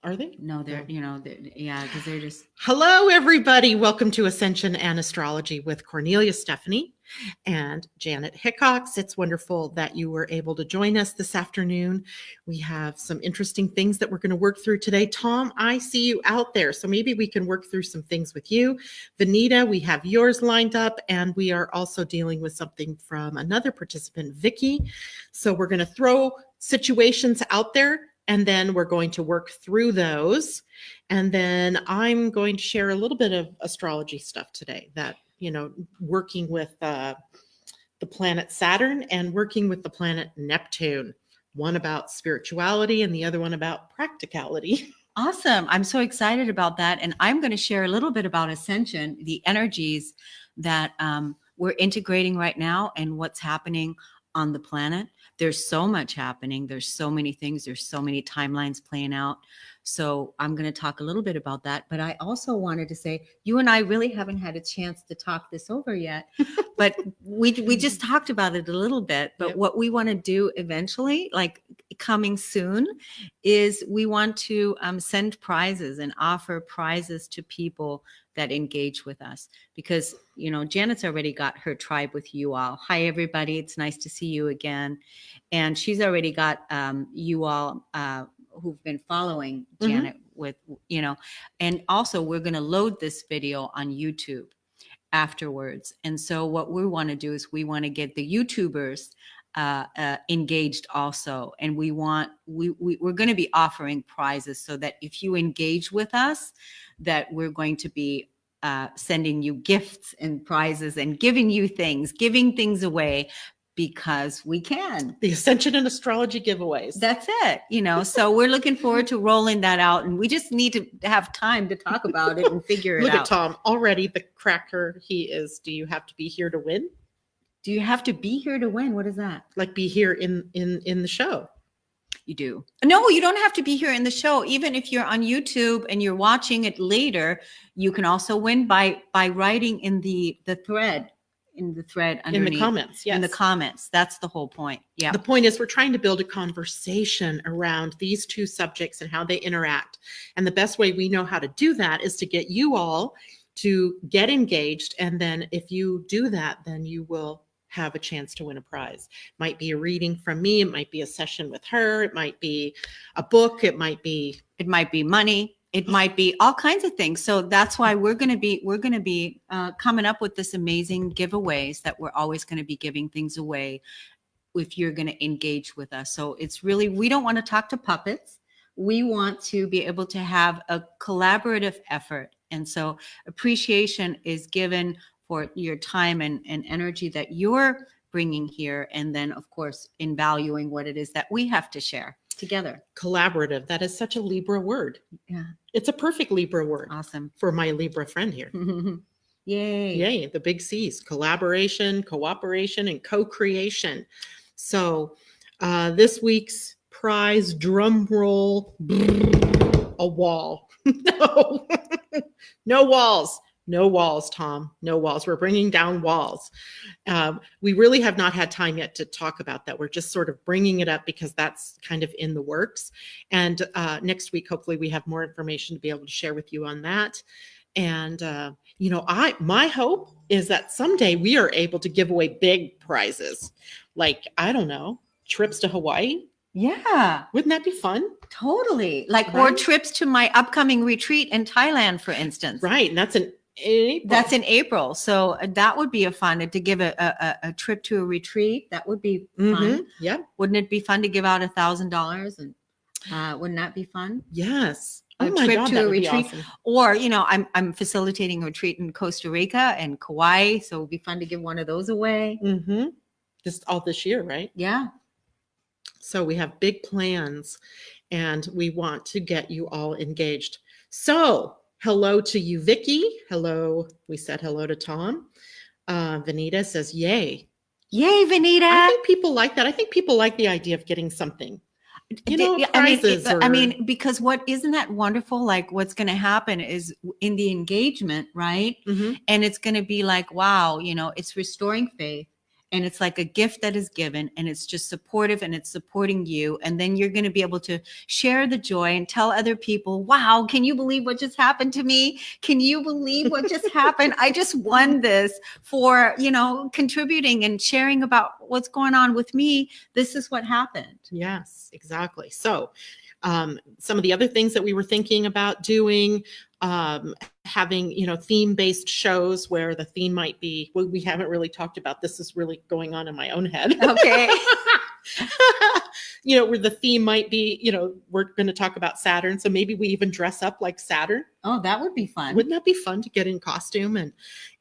Are they? No, they're, yeah, because they're just. Hello, everybody. Welcome to Ascension Astrology with Kornelia Stephanie and Janet Hickox. It's wonderful that you were able to join us this afternoon. We have some interesting things that we're going to work through today. Tom, I see you out there, so maybe we can work through some things with you. Vanita, we have yours lined up, and we are also dealing with something from another participant, Vicky. So we're going to throw situations out there, and then we're going to work through those. And then I'm going to share a little bit of astrology stuff today that, working with the planet Saturn and working with the planet Neptune, one about spirituality and the other one about practicality. Awesome. I'm so excited about that. And I'm going to share a little bit about Ascension, the energies that we're integrating right now and what's happening on the planet. There's so much happening. There's so many things. There's so many timelines playing out. So I'm going to talk a little bit about that. But I also wanted to say, you and I really haven't had a chance to talk this over yet. But we just talked about it a little bit. But what we want to do eventually, like coming soon, is we want to send prizes and offer prizes to people that engage with us, because Janet's already got her tribe with you all. Hi everybody, it's nice to see you again. And she's already got you all who've been following Janet with and also we're going to load this video on YouTube afterwards. And so what we want to do is we want to get the YouTubers engaged also, and we're going to be offering prizes so that if you engage with us, that we're going to be sending you gifts and prizes and giving things away, because we can. The Ascension and Astrology giveaways. That's it. So we're looking forward to rolling that out, and we just need to have time to talk about it and figure it out. Look at Tom already, the cracker he is. Do you have to be here to win? Do you have to be here to win? What is that? Like be here in the show. You do. No, you don't have to be here in the show. Even if you're on YouTube and you're watching it later, you can also win by writing in the thread underneath. In the comments. Yes. In the comments. That's the whole point. Yeah. The point is we're trying to build a conversation around these two subjects and how they interact. And the best way we know how to do that is to get you all to get engaged. And then if you do that, then you will have a chance to win a prize. Might be a reading from me. It might be a session with her. It might be a book. It might be money. It might be all kinds of things. So that's why we're going to be coming up with this amazing giveaways that we're always going to be giving things away if you're going to engage with us. So it's really, we don't want to talk to puppets. We want to be able to have a collaborative effort. And so appreciation is given for your time and energy that you're bringing here. And then, of course, in valuing what it is that we have to share together. Collaborative. That is such a Libra word. Yeah. It's a perfect Libra word. Awesome. For my Libra friend here. Yay. Yay. The big C's: collaboration, cooperation, and co-creation. So this week's prize, drum roll, a wall. No, no walls. No walls, Tom. No walls. We're bringing down walls. We really have not had time yet to talk about that. We're just sort of bringing it up because that's kind of in the works. And next week, hopefully, we have more information to be able to share with you on that. And my hope is that someday we are able to give away big prizes, like, I don't know, trips to Hawaii. Yeah. Wouldn't that be fun? Totally. Like, right? Or trips to my upcoming retreat in Thailand, for instance. Right. And that's in April. That's in April. So that would be a fun to give a trip to a retreat. That would be fun. Yeah. Wouldn't it be fun to give out $1,000? And wouldn't that be fun? Yes. A trip to a retreat. Awesome. Or, I'm facilitating a retreat in Costa Rica and Kauai. So it'd be fun to give one of those away. Just all this year, right? Yeah. So we have big plans and we want to get you all engaged. So hello to you, Vicky. Hello. We said hello to Tom. Vanita says, yay. Yay, Vanita. I think people like that. I think people like the idea of getting something. Prizes. Because what isn't that wonderful? Like, what's going to happen is in the engagement, right? And it's going to be like, wow, it's restoring faith. and it's like a gift that is given, and it's just supportive, and it's supporting you. And then you're going to be able to share the joy and tell other people, wow, can you believe what just happened to me? Can you believe what just happened? I just won this for, contributing and sharing about what's going on with me. This is what happened. Yes, exactly. So some of the other things that we were thinking about doing, having, theme-based shows where the theme might be, well, we haven't really talked about, this is really going on in my own head. Okay. Where the theme might be, we're going to talk about Saturn. So maybe we even dress up like Saturn. Oh, that would be fun. Wouldn't that be fun to get in costume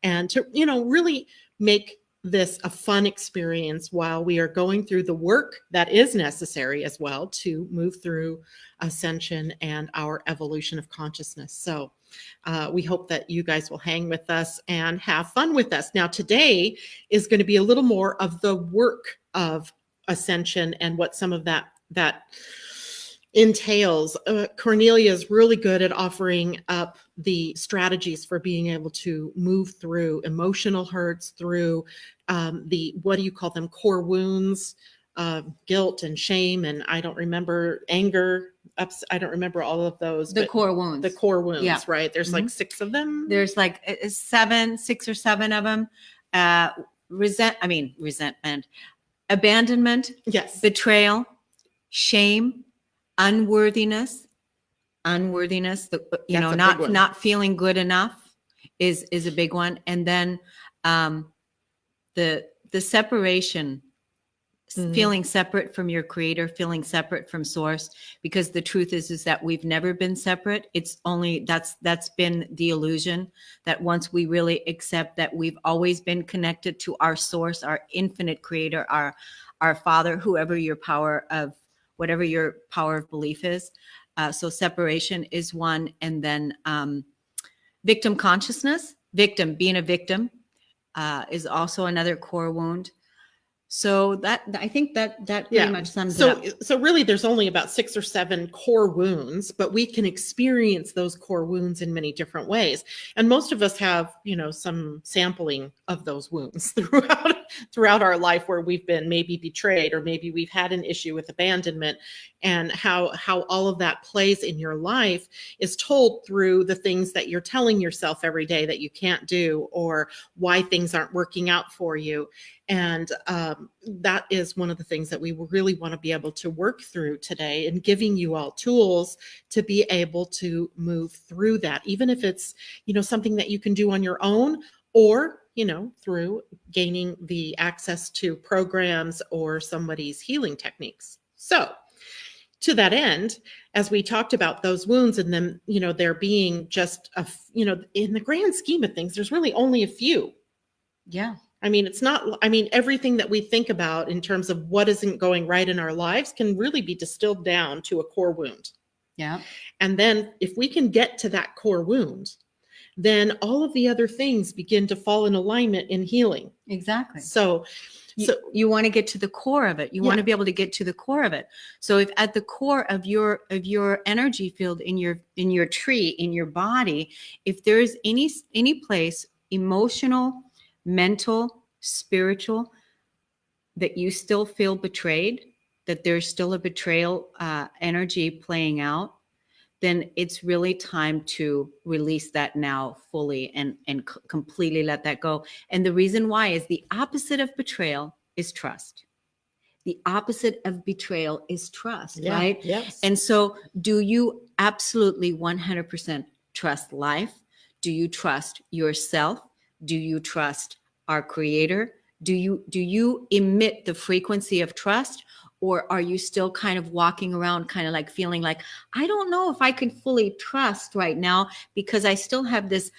and to, really make this a fun experience while we are going through the work that is necessary as well to move through ascension and our evolution of consciousness. So we hope that you guys will hang with us and have fun with us. Now, today is going to be a little more of the work of ascension and what some of that entails. Kornelia is really good at offering up the strategies for being able to move through emotional hurts, through what do you call them, core wounds, guilt and shame, and I don't remember, anger, I don't remember all of those. The core wounds. The core wounds, yeah. Right? There's like 6 of them. There's like 6 or 7 of them. Resentment, abandonment, yes, betrayal, shame, unworthiness, not feeling good enough is a big one. And then the separation, feeling separate from your creator, feeling separate from source, because the truth is that we've never been separate. It's only that's been the illusion, that once we really accept that we've always been connected to our source, our infinite creator, our father, whatever your power of belief is. So separation is one. And then victim consciousness, being a victim is also another core wound. So I think that pretty much sums it up. So really there's only about 6 or 7 core wounds, but we can experience those core wounds in many different ways. And most of us have, some sampling of those wounds throughout our life, where we've been maybe betrayed, or maybe we've had an issue with abandonment, and how all of that plays in your life is told through the things that you're telling yourself every day that you can't do, or why things aren't working out for you. And that is one of the things that we really want to be able to work through today, and giving you all tools to be able to move through that, even if it's, something that you can do on your own, or, through gaining the access to programs or somebody's healing techniques. So to that end, as we talked about those wounds, and then, there being just in the grand scheme of things, there's really only a few. Yeah. It's not, everything that we think about in terms of what isn't going right in our lives can really be distilled down to a core wound. Yeah. And then if we can get to that core wound, then all of the other things begin to fall in alignment in healing. Exactly. So you want to get to the core of it. You want to be able to get to the core of it. So if at the core of your energy field, in your tree, in your body, if there is any place, emotional, mental, spiritual, that you still feel betrayed, that there's still a betrayal energy playing out, then it's really time to release that now fully and completely let that go. And the reason why is the opposite of betrayal is trust. The opposite of betrayal is trust, right? Yes. And so do you absolutely 100% trust life? Do you trust yourself? Do you trust our creator? Do you emit the frequency of trust? Or are you still kind of walking around kind of like feeling like, I don't know if I can fully trust right now, because I still have this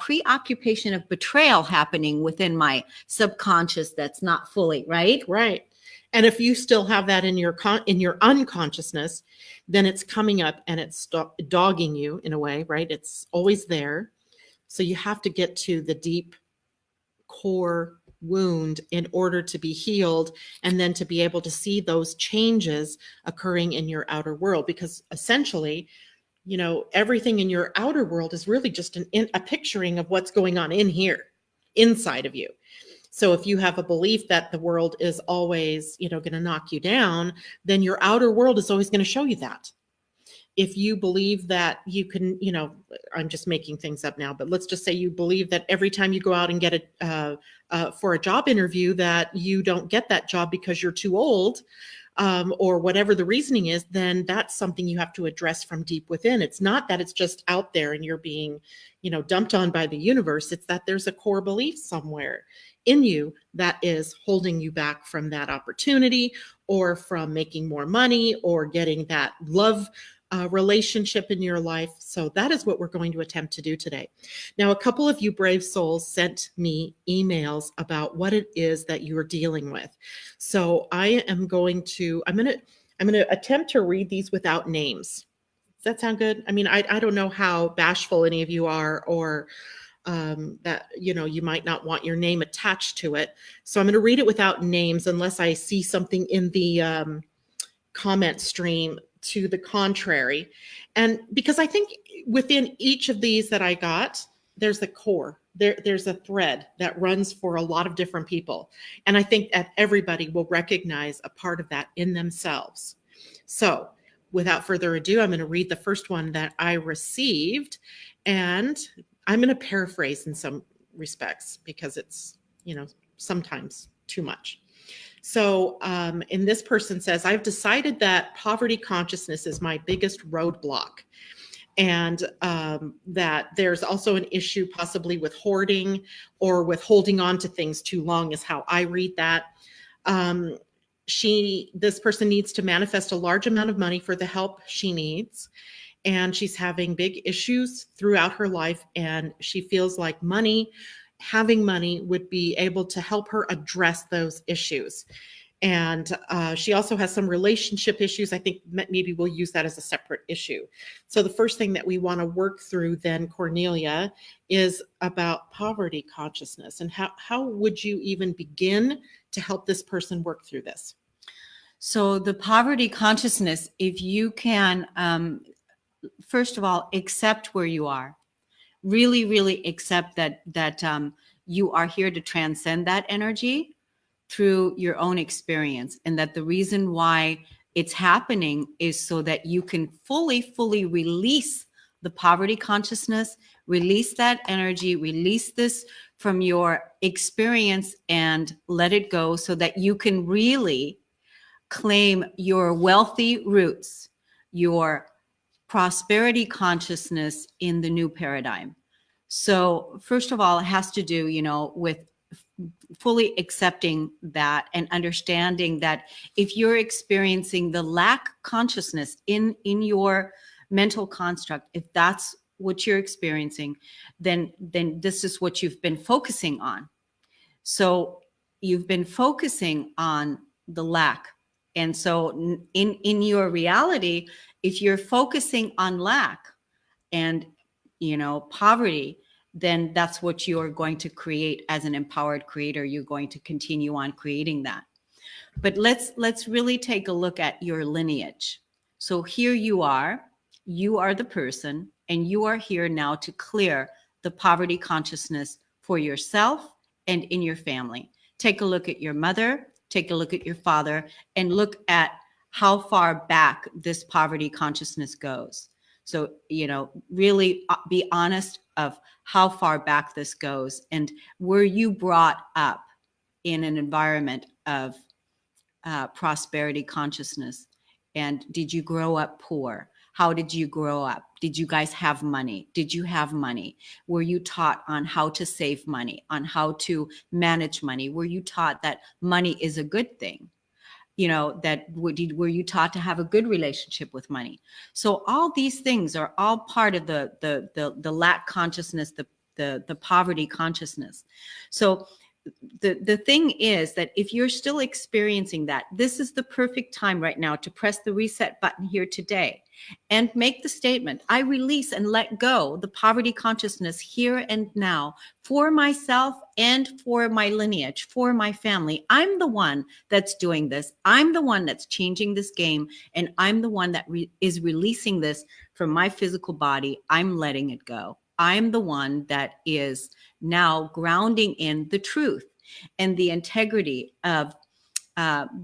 preoccupation of betrayal happening within my subconscious that's not fully, right? Right. And if you still have that in your unconsciousness, then it's coming up and it's dogging you in a way, right? It's always there. So you have to get to the deep core wound in order to be healed, and then to be able to see those changes occurring in your outer world. Because essentially, everything in your outer world is really just a picturing of what's going on in here, inside of you. So if you have a belief that the world is always, going to knock you down, then your outer world is always going to show you that. If you believe that you can, I'm just making things up now, but let's just say you believe that every time you go out and get for a job interview that you don't get that job because you're too old, or whatever the reasoning is, then that's something you have to address from deep within. It's not that it's just out there and you're being, dumped on by the universe. It's that there's a core belief somewhere in you that is holding you back from that opportunity, or from making more money, or getting that love relationship in your life. So that is what we're going to attempt to do today. Now, a couple of you brave souls sent me emails about what it is that you are dealing with. So I'm going to attempt to read these without names. Does that sound good? I mean, I don't know how bashful any of you are, or that, you might not want your name attached to it. So I'm going to read it without names unless I see something in the comment stream to the contrary. And because I think within each of these that I got, there's a core, there's a thread that runs for a lot of different people. And I think that everybody will recognize a part of that in themselves. So without further ado, I'm going to read the first one that I received, and I'm going to paraphrase in some respects because it's, sometimes too much. So, and this person says, I've decided that poverty consciousness is my biggest roadblock. And that there's also an issue possibly with hoarding or with holding on to things too long, is how I read that. This person needs to manifest a large amount of money for the help she needs. And she's having big issues throughout her life. And she feels like having money would be able to help her address those issues. And she also has some relationship issues. I think maybe we'll use that as a separate issue. So the first thing that we want to work through then, Kornelia, is about poverty consciousness. And how would you even begin to help this person work through this? So the poverty consciousness, if you can, first of all, accept where you are. Really, really accept that you are here to transcend that energy through your own experience, and that the reason why it's happening is so that you can fully release the poverty consciousness, release that energy, release this from your experience and let it go, so that you can really claim your wealthy roots, your prosperity consciousness in the new paradigm. So first of all, it has to do, with fully accepting that and understanding that if you're experiencing the lack consciousness in your mental construct, if that's what you're experiencing, then this is what you've been focusing on. So you've been focusing on the lack. And so in your reality, if you're focusing on lack and, poverty, then that's what you're going to create as an empowered creator. You're going to continue on creating that. But let's really take a look at your lineage. So here you are the person, and you are here now to clear the poverty consciousness for yourself and in your family. Take a look at your mother, take a look at your father, and look at how far back this poverty consciousness goes. So, really be honest of how far back this goes, and were you brought up in an environment of prosperity consciousness? And did you grow up poor? How did you grow up? Did you guys have money? Did you have money? Were you taught on how to save money, on how to manage money? Were you taught that money is a good thing? Were you taught to have a good relationship with money? So all these things are all part of the lack consciousness, the poverty consciousness. So the thing is that if you're still experiencing that, this is the perfect time right now to press the reset button here today and make the statement, I release and let go the poverty consciousness here and now for myself and for my lineage, for my family. I'm the one that's doing this. I'm the one that's changing this game, and I'm the one that is releasing this from my physical body. I'm letting it go. I'm the one that is now grounding in the truth. and the integrity of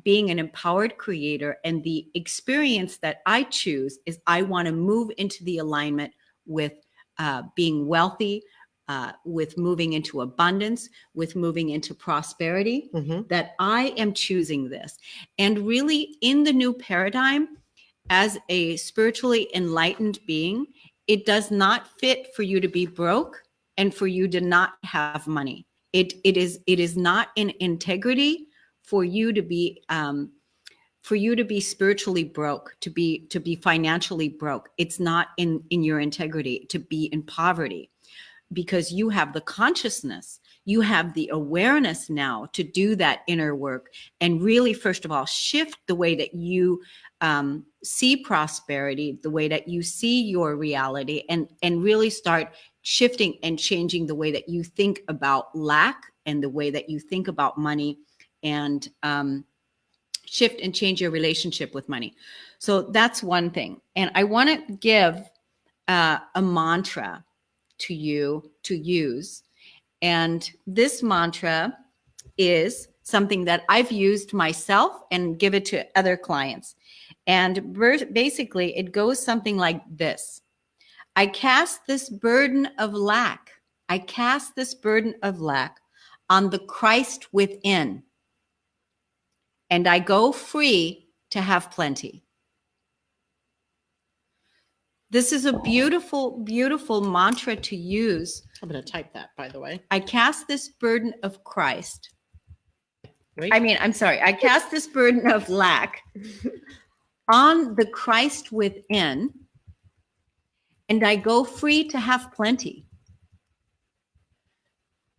being an empowered creator. And the experience that I choose is I want to move into the alignment with being wealthy, with moving into abundance, with moving into prosperity, that I am choosing this. And really, in the new paradigm, as a spiritually enlightened being, it does not fit for you to be broke and for you to not have money. It is not in integrity for you to be spiritually broke, to be financially broke. It's not in your integrity to be in poverty, because you have the consciousness, you have the awareness now to do that inner work and really, first of all, shift the way that you see prosperity, the way that you see your reality, and really start shifting and changing the way that you think about lack and the way that you think about money, and shift and change your relationship with money. So that's one thing. And I want to give a mantra to you to use. And this mantra is something that I've used myself and give it to other clients. And basically it goes something like this. I cast this burden of lack. I cast this burden of lack on the Christ within, and I go free to have plenty. This is a beautiful, beautiful mantra to use. I'm going to type that, by the way. I cast this burden of Christ. Wait. I cast this burden of lack on the Christ within, and I go free to have plenty.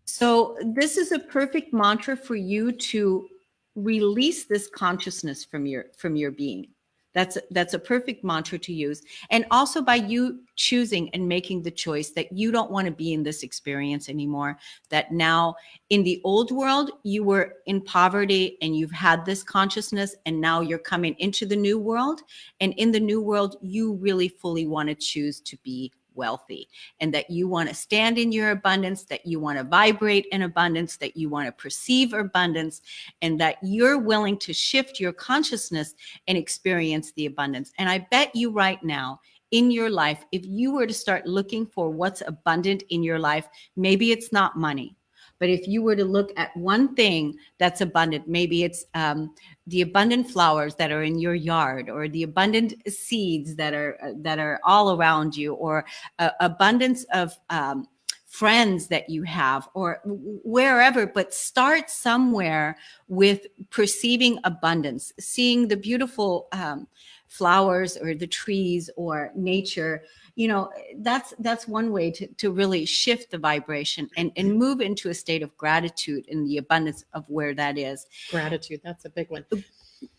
So this is a perfect mantra for you to release this consciousness from your being. That's a perfect mantra to use. And also by you choosing and making the choice that you don't want to be in this experience anymore, that now in the old world, you were in poverty and you've had this consciousness, and now you're coming into the new world. And in the new world, you really fully want to choose to be wealthy, and that you want to stand in your abundance, that you want to vibrate in abundance, that you want to perceive abundance, and that you're willing to shift your consciousness and experience the abundance. And I bet you right now in your life, if you were to start looking for what's abundant in your life, maybe it's not money. But if you were to look at one thing that's abundant, maybe it's the abundant flowers that are in your yard, or the abundant seeds that are all around you, or abundance of friends that you have, or wherever. But start somewhere with perceiving abundance, seeing the beautiful flowers or the trees or nature. You know, that's one way to really shift the vibration and move into a state of gratitude in the abundance of where that is. Gratitude, that's a big one.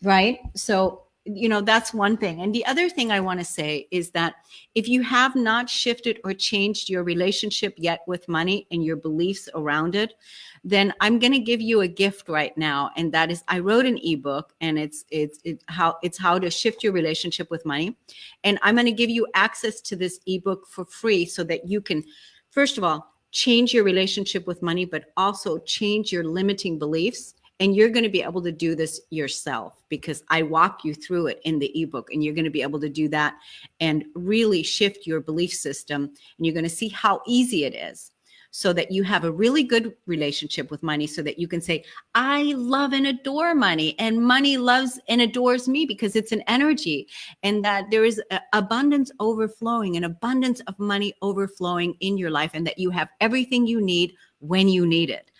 Right? So, you know, that's one thing. And the other thing I want to say is that if you have not shifted or changed your relationship yet with money and your beliefs around it, then I'm going to give you a gift right now. And that is, I wrote an ebook, and it's how to shift your relationship with money. And I'm going to give you access to this ebook for free so that you can, first of all, change your relationship with money, but also change your limiting beliefs. And you're going to be able to do this yourself, because I walk you through it in the ebook, and you're going to be able to do that and really shift your belief system. And you're going to see how easy it is, so that you have a really good relationship with money, so that you can say, I love and adore money, and money loves and adores me, because it's an energy, and that there is abundance overflowing, an abundance of money overflowing in your life, and that you have everything you need when you need it.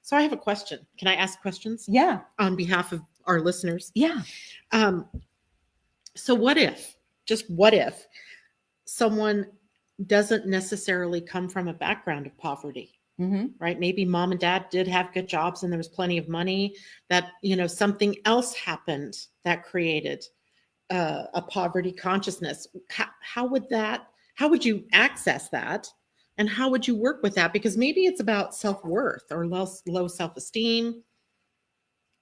So I have a question. Can I ask questions? Yeah. On behalf of our listeners? Yeah. So what if someone doesn't necessarily come from a background of poverty, right? Maybe mom and dad did have good jobs and there was plenty of money, that, you know, something else happened that created a poverty consciousness. How would you access that? And how would you work with that? Because maybe it's about self-worth or low self-esteem.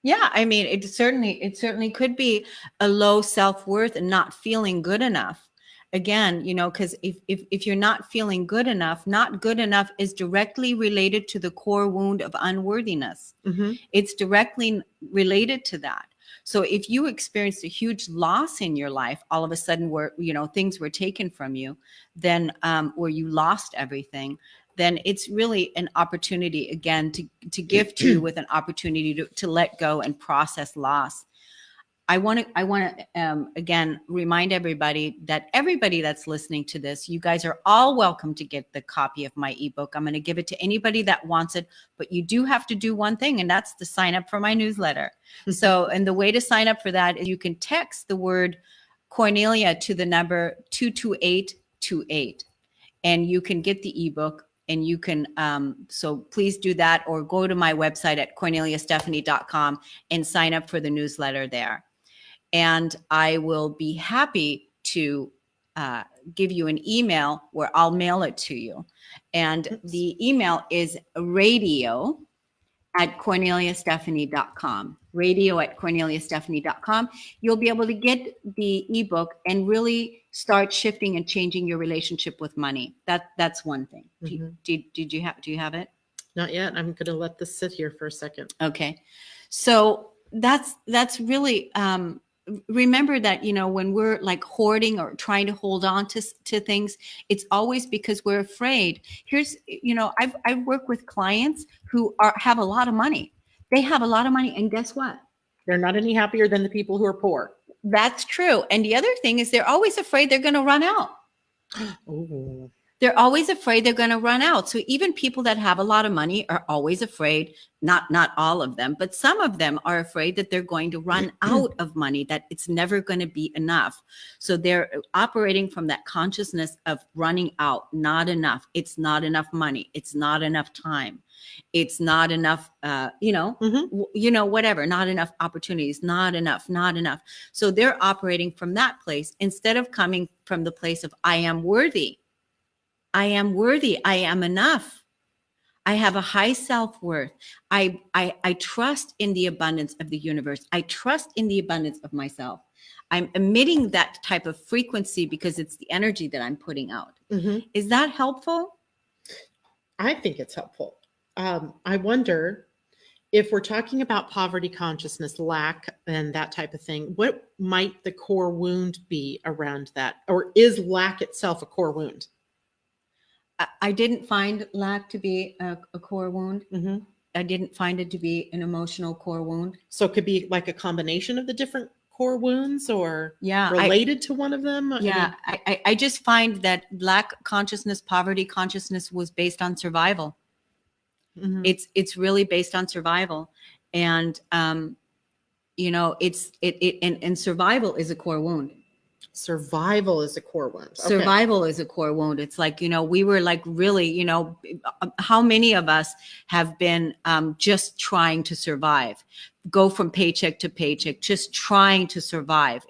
Yeah, I mean, it certainly could be a low self-worth and not feeling good enough. again, because if you're not feeling good enough, not good enough is directly related to the core wound of unworthiness. Mm-hmm. It's directly related to that. So if you experienced a huge loss in your life, all of a sudden where, things were taken from you, then where you lost everything, then it's really an opportunity again to gift you with an opportunity to let go and process loss. I want to again remind everybody that's listening to this, you guys are all welcome to get the copy of my ebook. I'm going to give it to anybody that wants it, but you do have to do one thing, and that's to sign up for my newsletter. So, and the way to sign up for that is you can text the word Kornelia to the number 22828, and you can get the ebook. And you can, so please do that, or go to my website at korneliastephanie.com and sign up for the newsletter there. And I will be happy to give you an email where I'll mail it to you. And the email is radio@korneliastephanie.com. radio@korneliastephanie.com. You'll be able to get the ebook and really start shifting and changing your relationship with money. That's one thing. Mm-hmm. Do you have it? Not yet. I'm going to let this sit here for a second. Okay. So that's really, remember that, when we're like hoarding or trying to hold on to things, it's always because we're afraid. Here's, I've worked with clients who have a lot of money. They have a lot of money, and guess what? They're not any happier than the people who are poor. That's true. And the other thing is they're always afraid they're going to run out. Oh. They're always afraid they're going to run out. So even people that have a lot of money are always afraid, not all of them, but some of them are afraid that they're going to run out of money, that it's never going to be enough. So they're operating from that consciousness of running out, not enough. It's not enough money. It's not enough time. It's not enough, whatever, not enough opportunities, not enough. So they're operating from that place instead of coming from the place of I am worthy. I am worthy. I am enough. I have a high self-worth. I trust in the abundance of the universe. I trust in the abundance of myself. I'm emitting that type of frequency because it's the energy that I'm putting out. Mm-hmm. Is that helpful? I think it's helpful. I wonder if we're talking about poverty consciousness, lack, and that type of thing, what might the core wound be around that? Or is lack itself a core wound? I didn't find lack to be a core wound. Mm-hmm. I didn't find it to be an emotional core wound. So it could be like a combination of the different core wounds, or related to one of them? Yeah, I just find that lack consciousness, poverty consciousness was based on survival. Mm-hmm. It's really based on survival. And, and survival is a core wound. Survival is a core wound. Okay. Survival is a core wound. It's like, we were like really, how many of us have been just trying to survive, go from paycheck to paycheck, just trying to survive.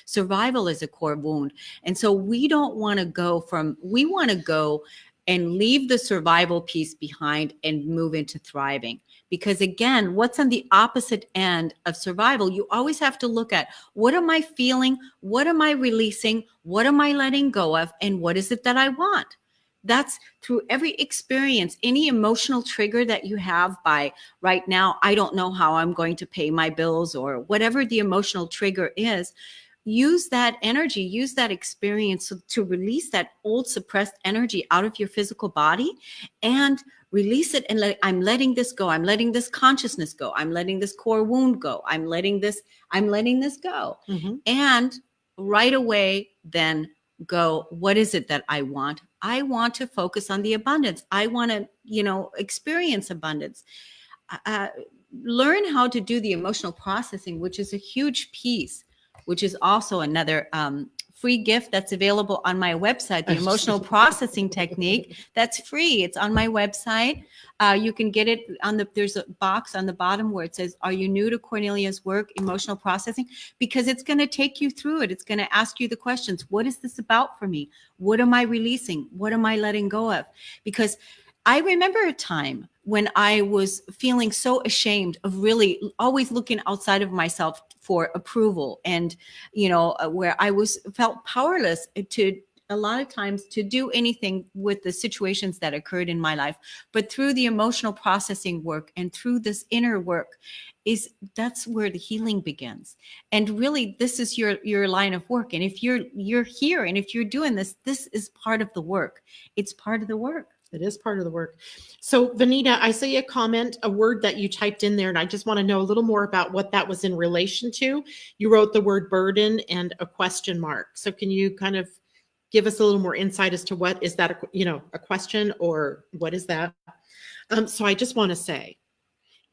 Survival is a core wound. And so we want to go and leave the survival piece behind and move into thriving. Because again, what's on the opposite end of survival? You always have to look at, what am I feeling? What am I releasing? What am I letting go of? And what is it that I want? That's through every experience, any emotional trigger that you have by right now, I don't know how I'm going to pay my bills, or whatever the emotional trigger is. Use that energy, use that experience to release that old suppressed energy out of your physical body and release it. And I'm letting this go. I'm letting this consciousness go. I'm letting this core wound go. I'm letting this go. Mm-hmm. And right away, then go, what is it that I want? I want to focus on the abundance. I want to, experience abundance. Learn how to do the emotional processing, which is a huge piece, which is also another free gift that's available on my website, the emotional processing technique. That's free. It's on my website. You can get it there's a box on the bottom where it says, are you new to Kornelia's work, emotional processing? Because it's going to take you through it. It's going to ask you the questions. What is this about for me? What am I releasing? What am I letting go of? Because I remember a time when I was feeling so ashamed of really always looking outside of myself for approval, and where I felt powerless to a lot of times to do anything with the situations that occurred in my life, but through the emotional processing work and through this inner work, that's where the healing begins. And really, this is your line of work. And if you're here and if you're doing this, this is part of the work. It's part of the work. It is part of the work. So, Vanita, I see a comment, a word that you typed in there, and I just want to know a little more about what that was in relation to. You wrote the word burden and a question mark. So, can you kind of give us a little more insight as to what is that, a question, or what is that? So, I just want to say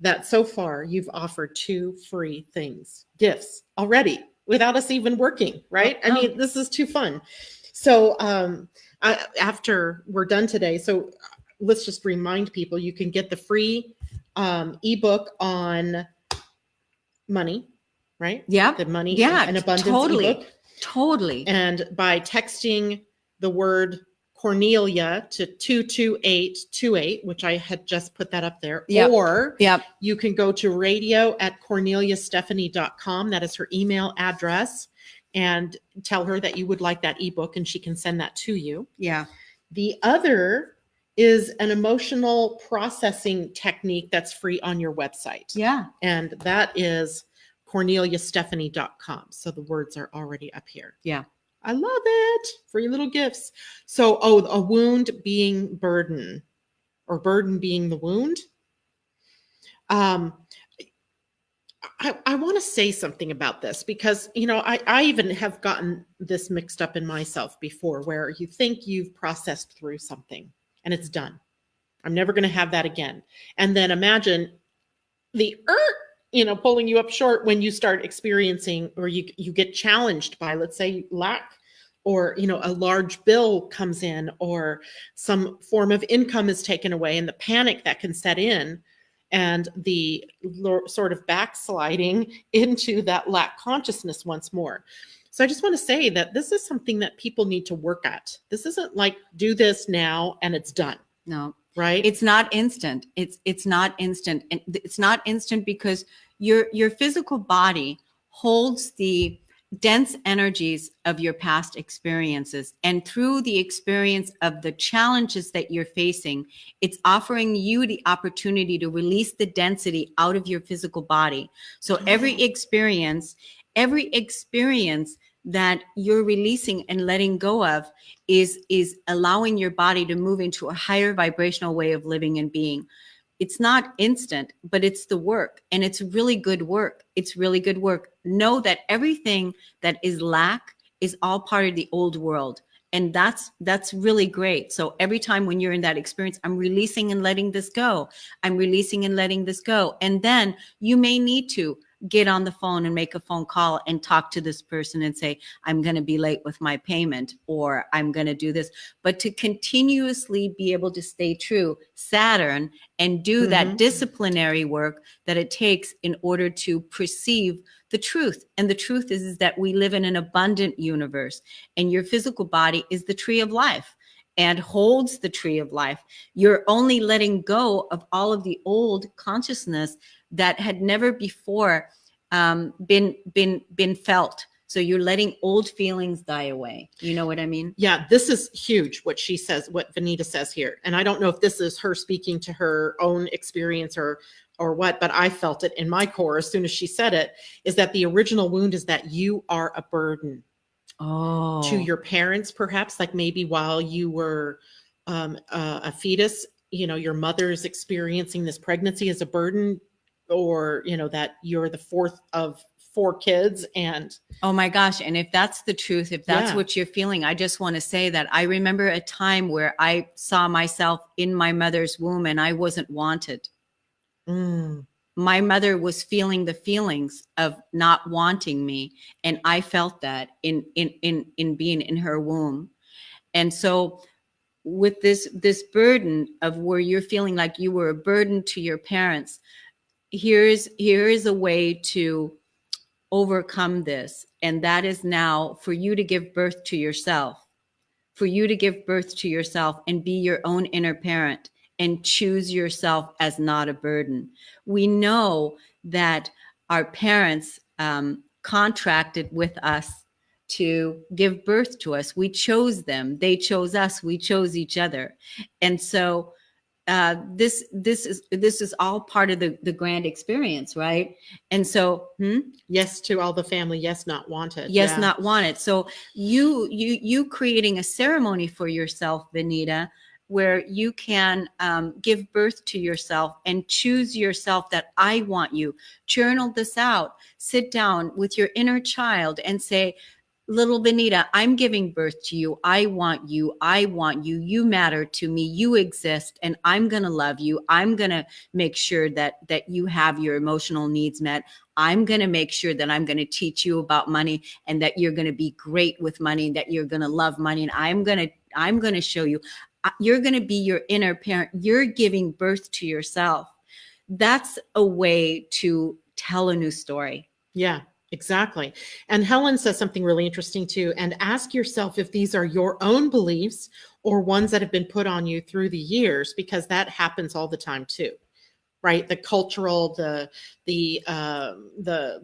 that so far you've offered 2 free things, gifts already, without us even working, right? I mean, this is too fun. So, after we're done today, so let's just remind people, you can get the free ebook on money, right? Yeah. The money Yeah. and abundance Totally. ebook. Totally. And by texting the word Kornelia to 22828, which I had just put that up there. Yep. Or Yep. you can go to radio@korneliastephanie.com. That is her email address. And tell her that you would like that ebook, and she can send that to you. Yeah. The other is an emotional processing technique that's free on your website. Yeah. And that is korneliastephanie.com. So the words are already up here. Yeah. I love it. Free little gifts. So, a wound being burden, or burden being the wound. I want to say something about this because, I even have gotten this mixed up in myself before, where you think you've processed through something and it's done. I'm never going to have that again. And then imagine the pulling you up short when you start experiencing, or you get challenged by, let's say, lack, or, a large bill comes in, or some form of income is taken away, and the panic that can set in, and the sort of backsliding into that lack consciousness once more. So I just want to say that this is something that people need to work at. This isn't like do this now and it's done. No. Right? It's not instant. It's not instant. And it's not instant because your physical body holds the dense energies of your past experiences. And through the experience of the challenges that you're facing, it's offering you the opportunity to release the density out of your physical body. So every experience that you're releasing and letting go of is allowing your body to move into a higher vibrational way of living and being. It's not instant, but it's the work, and it's really good work. It's really good work. Know that everything that is lack is all part of the old world. And that's really great. So every time when you're in that experience, I'm releasing and letting this go. I'm releasing and letting this go. And then you may need to get on the phone and make a phone call and talk to this person and say, I'm going to be late with my payment, or I'm going to do this. But to continuously be able to stay true, Saturn, and do that disciplinary work that it takes in order to perceive the truth. And the truth is that we live in an abundant universe, and your physical body is the tree of life and holds the tree of life. You're only letting go of all of the old consciousness that had never before been felt. So you're letting old feelings die away. You know what I mean? Yeah, this is huge, what she says, what Vanita says here. And I don't know if this is her speaking to her own experience or what, but I felt it in my core as soon as she said it, is that the original wound is that you are a burden to your parents, perhaps, like maybe while you were a fetus, your mother's experiencing this pregnancy as a burden, or, that you're the fourth of 4 kids. And oh my gosh. And if that's the truth, if that's what you're feeling, I just want to say that I remember a time where I saw myself in my mother's womb and I wasn't wanted. My mother was feeling the feelings of not wanting me. And I felt that in being in her womb. And so with this burden of where you're feeling like you were a burden to your parents, here is a way to overcome this. And that is now for you to give birth to yourself, and be your own inner parent and choose yourself as not a burden. We know that our parents contracted with us to give birth to us. We chose them. They chose us. We chose each other. And so this is all part of the grand experience, right? And so yes to all the family, yes not wanted. Yes, yeah. not wanted. So you creating a ceremony for yourself, Benita, where you can give birth to yourself and choose yourself that I want you. Journal this out. Sit down with your inner child and say, little Benita, I'm giving birth to you. I want you. I want you. You matter to me. You exist, and I'm going to love you. I'm going to make sure that you have your emotional needs met. I'm going to make sure that I'm going to teach you about money and that you're going to be great with money, that you're going to love money. And I'm going to show you, you're going to be your inner parent. You're giving birth to yourself. That's a way to tell a new story. Yeah. Exactly. And Helen says something really interesting too. And ask yourself if these are your own beliefs or ones that have been put on you through the years, because that happens all the time too, right? The cultural, the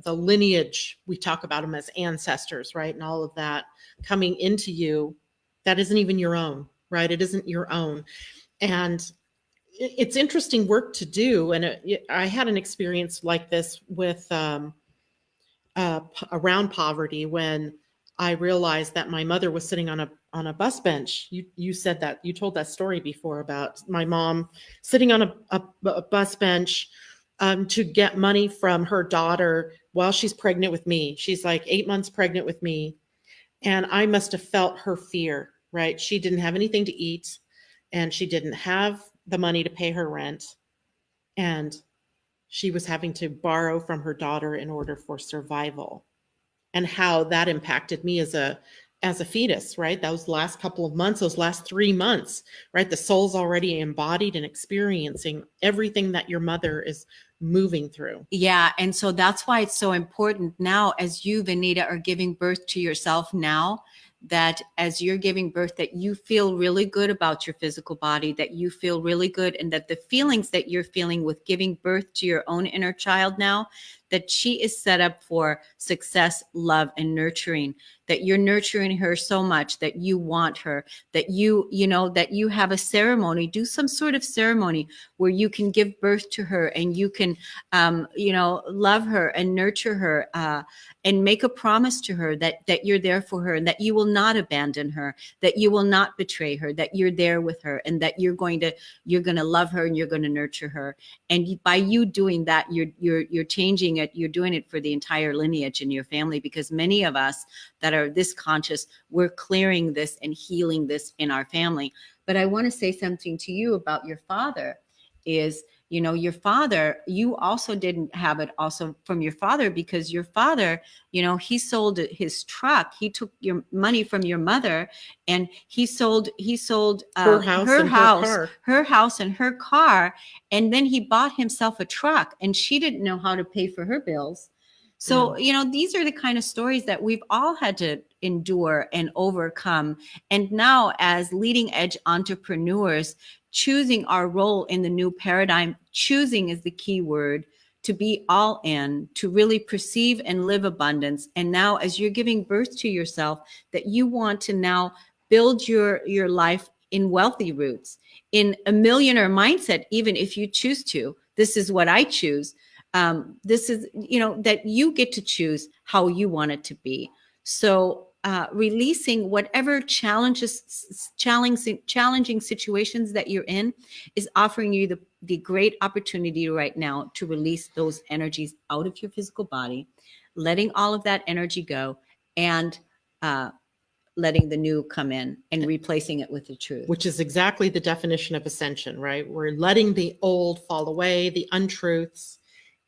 lineage, we talk about them as ancestors, right? And all of that coming into you, that isn't even your own, right? It isn't your own. And it's interesting work to do. And I had an experience like this with, around poverty when I realized that my mother was sitting on a bus bench. You said that, you told that story before about my mom sitting on a bus bench to get money from her daughter while she's pregnant with me. She's like 8 months pregnant with me. And I must have felt her fear, right? She didn't have anything to eat and she didn't have the money to pay her rent. And she was having to borrow from her daughter in order for survival, and how that impacted me as a fetus, right? Those last couple of months, those last 3 months, right? The soul's already embodied and experiencing everything that your mother is moving through. Yeah. And so that's why it's so important now, as you, Vanita, are giving birth to yourself now, that as you're giving birth, that you feel really good about your physical body, that you feel really good, and that the feelings that you're feeling with giving birth to your own inner child now, that she is set up for success, love, and nurturing, that you're nurturing her so much that you want her, that that you have a ceremony, do some sort of ceremony where you can give birth to her and you can, love her and nurture her, and make a promise to her that you're there for her and that you will not abandon her, that you will not betray her, that you're there with her, and that you're going to love her and you're going to nurture her. And by you doing that, you're changing it. You're doing it for the entire lineage in your family, because many of us that are this conscious, we're clearing this and healing this in our family. But I want to say something to you about your father is, your father, you also didn't have it also from your father, because your father, he sold his truck. He took your money from your mother and he sold her house and her car. And then he bought himself a truck, and she didn't know how to pay for her bills. So, these are the kind of stories that we've all had to endure and overcome. And now, as leading edge entrepreneurs, choosing our role in the new paradigm, choosing is the key word, to be all in, to really perceive and live abundance. And now, as you're giving birth to yourself, that you want to now build your life in wealthy roots, in a millionaire mindset, even if you choose to. This is what I choose. This is, that you get to choose how you want it to be. So releasing whatever challenging situations that you're in is offering you the great opportunity right now to release those energies out of your physical body, letting all of that energy go, and letting the new come in and replacing it with the truth. Which is exactly the definition of ascension, right? We're letting the old fall away, the untruths,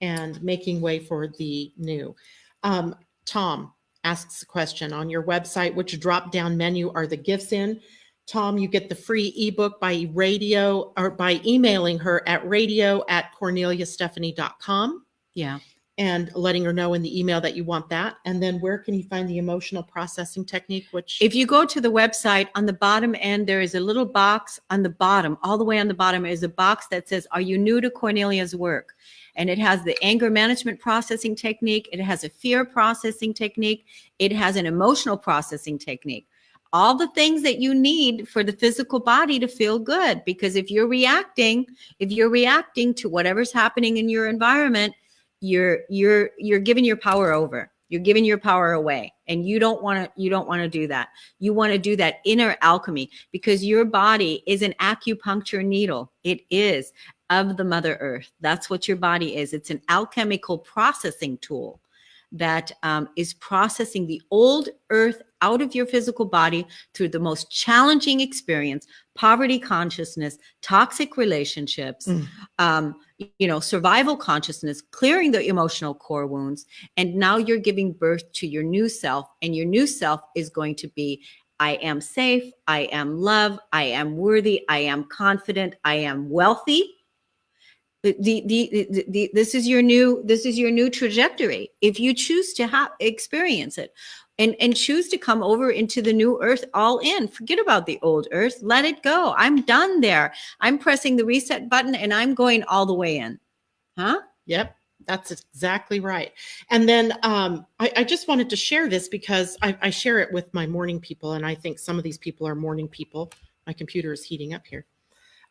and making way for the new. Tom asks a question on your website: which drop-down menu are the gifts in? Tom, you get the free ebook by radio or by emailing her at radio@korneliastephanie.com. Yeah. and letting her know in the email that you want that. And then where can you find the emotional processing technique? Which, if you go to the website, on the bottom end, there is a little box on the bottom, all the way on the bottom is a box that says, are you new to Kornelia's work? And it has the anger management processing technique. It has a fear processing technique. It has an emotional processing technique. All the things that you need for the physical body to feel good. Because if you're reacting to whatever's happening in your environment, you're giving your power over. You're giving your power away, and you don't want to do that. You want to do that inner alchemy, because your body is an acupuncture needle. It is of the Mother Earth. That's what your body is. It's an alchemical processing tool that is processing the old earth out of your physical body through the most challenging experience, poverty consciousness, toxic relationships, survival consciousness, clearing the emotional core wounds. And now you're giving birth to your new self, and your new self is going to be, I am safe, I am loved, I am worthy, I am confident, I am wealthy. This is your new trajectory. If you choose to experience it and choose to come over into the new earth all in, forget about the old earth, let it go. I'm done there. I'm pressing the reset button and I'm going all the way in. Huh? Yep. That's exactly right. And then I just wanted to share this because I share it with my morning people, and I think some of these people are morning people. My computer is heating up here.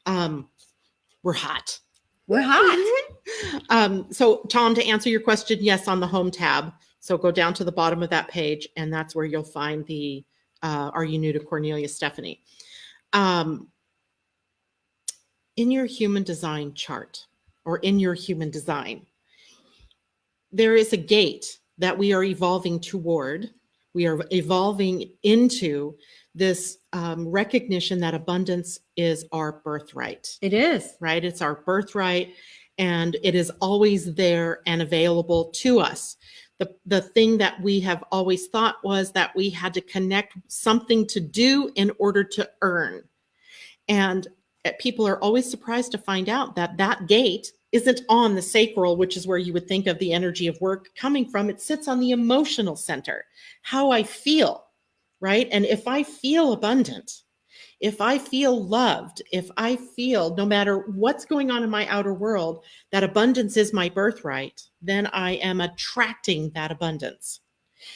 We're hot. We're hot. So Tom, to answer your question, yes, on the home tab. So go down to the bottom of that page, and that's where you'll find the Are You New to Kornelia Stephanie? In your human design chart, or in your human design, there is a gate that we are evolving toward. We are evolving into this recognition that abundance is our birthright. It is. Right? It's our birthright, and it is always there and available to us. The thing that we have always thought was that we had to connect something to do in order to earn. And people are always surprised to find out that that gate isn't on the sacral, which is where you would think of the energy of work coming from. It sits on the emotional center, how I feel, right? And if I feel abundant, if I feel loved, if I feel, no matter what's going on in my outer world, that abundance is my birthright, then I am attracting that abundance.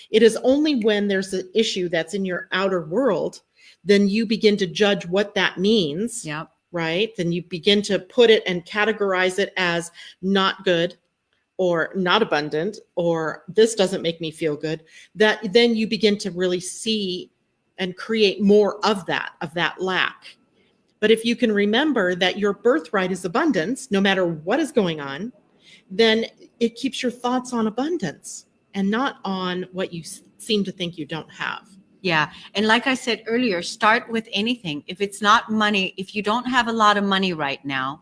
It is only when there's an issue that's in your outer world, then you begin to judge what that means. Yep. Right? Then you begin to put it and categorize it as not good or not abundant, or this doesn't make me feel good. That then you begin to really see and create more of that lack. But if you can remember that your birthright is abundance, no matter what is going on, then it keeps your thoughts on abundance and not on what you seem to think you don't have. Yeah. And like I said earlier, start with anything. If it's not money, if you don't have a lot of money right now,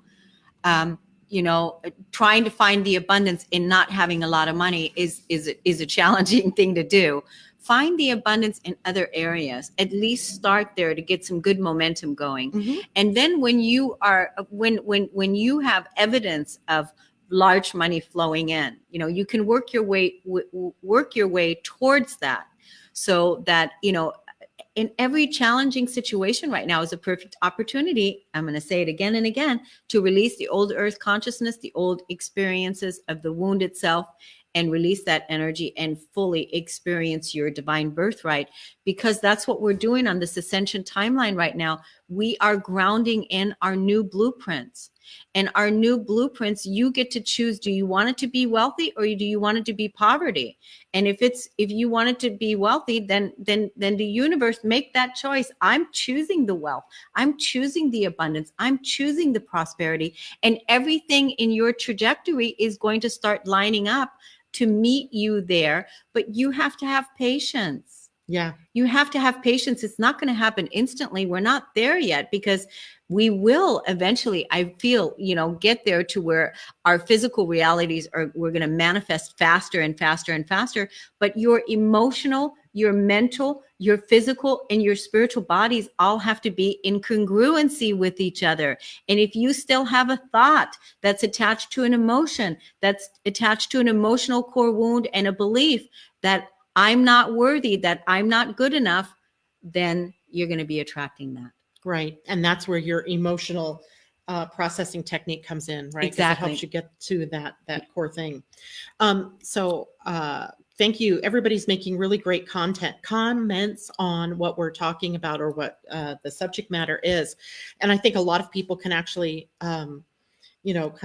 trying to find the abundance in not having a lot of money is a challenging thing to do. Find the abundance in other areas. At least start there to get some good momentum going. Mm-hmm. And then when you have evidence of large money flowing in, you can work your way towards that. So that, in every challenging situation right now is a perfect opportunity, I'm going to say it again and again, to release the old earth consciousness, the old experiences of the wound itself, and release that energy and fully experience your divine birthright, because that's what we're doing on this ascension timeline right now. We are grounding in our new blueprints. And our new blueprints, you get to choose, do you want it to be wealthy or do you want it to be poverty? And if you want it to be wealthy, then the universe, make that choice. I'm choosing the wealth. I'm choosing the abundance. I'm choosing the prosperity. And everything in your trajectory is going to start lining up to meet you there. But you have to have patience. Yeah. You have to have patience. It's not going to happen instantly. We're not there yet, because we will eventually, I feel, get there to where our physical realities we're going to manifest faster and faster and faster. But your emotional, your mental, your physical, and your spiritual bodies all have to be in congruency with each other. And if you still have a thought that's attached to an emotion, that's attached to an emotional core wound and a belief that I'm not worthy, that I'm not good enough, then you're going to be attracting that. Right. And that's where your emotional processing technique comes in, right? 'Cause Exactly. it helps you get to that core thing. Thank you. Everybody's making really great comments on what we're talking about or what the subject matter is. And I think a lot of people can actually, kind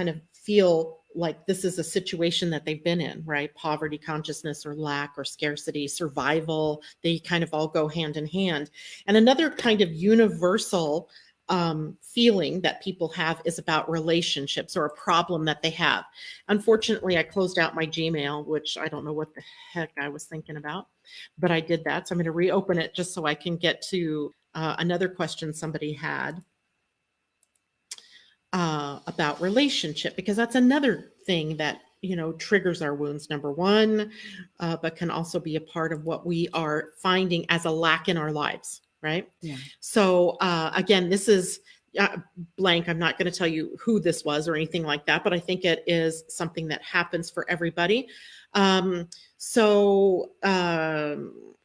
of feel like this is a situation that they've been in, right? Poverty consciousness or lack or scarcity, survival, they kind of all go hand in hand. And another kind of universal feeling that people have is about relationships or a problem that they have. Unfortunately, I closed out my Gmail, which I don't know what the heck I was thinking about, but I did that. So I'm going to reopen it just so I can get to another question somebody had about relationship, because that's another thing that triggers our wounds, number one, but can also be a part of what we are finding as a lack in our lives, right? Yeah. So again, this is blank. I'm not going to tell you who this was or anything like that, but I think it is something that happens for everybody. I